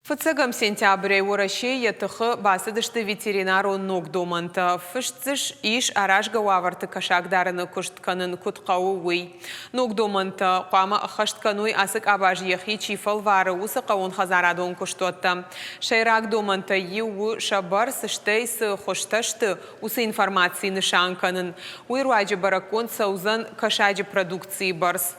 Фыцыгам сентябрь уращей тыхы басыдышты ветеринару ногдоманта. Фыштыш иш аражга ваварты кашагдарыны куштканын куткау уй. Ногдоманта қама хашткануй асык абаж ехи чифал вары усы қауын хазарадон куштотта. Шайрак доманта еу шабар сыштей сы хошташты усы информации нышанканын. Уйруаджи баракон саузан кашаджи продукции барс.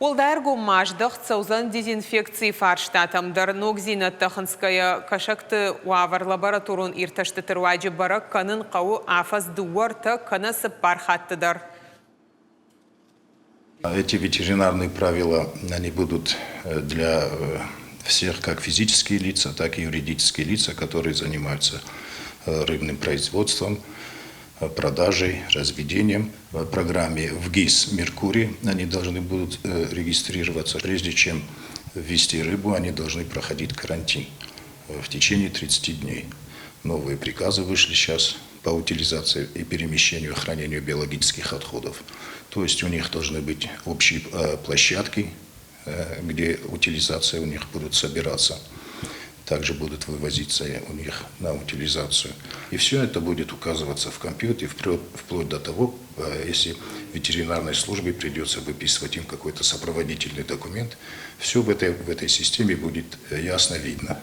Олдаргу маждах цаузан дезинфекции фарштатамдар ногзина таханская кашакты уавар лабораторун ирташты тырваджи барак канын қау афаз дуарта канасы пархаттыдар. Эти ветеринарные правила, они будут для всех, как физические лица, так и юридические лица, которые занимаются рыбным производством, продажей, разведением. В программе ВГИС «Меркурий» они должны будут регистрироваться. Прежде чем ввести рыбу, они должны проходить карантин в течение 30 дней. Новые приказы вышли сейчас по утилизации и перемещению, хранению биологических отходов. То есть у них должны быть общие площадки, где утилизация у них будут собираться. Также будут вывозиться у них на утилизацию. И все это будет указываться в компьютере, вплоть до того, если ветеринарной службе придется выписывать им какой-то сопроводительный документ. Все в этой системе будет ясно видно.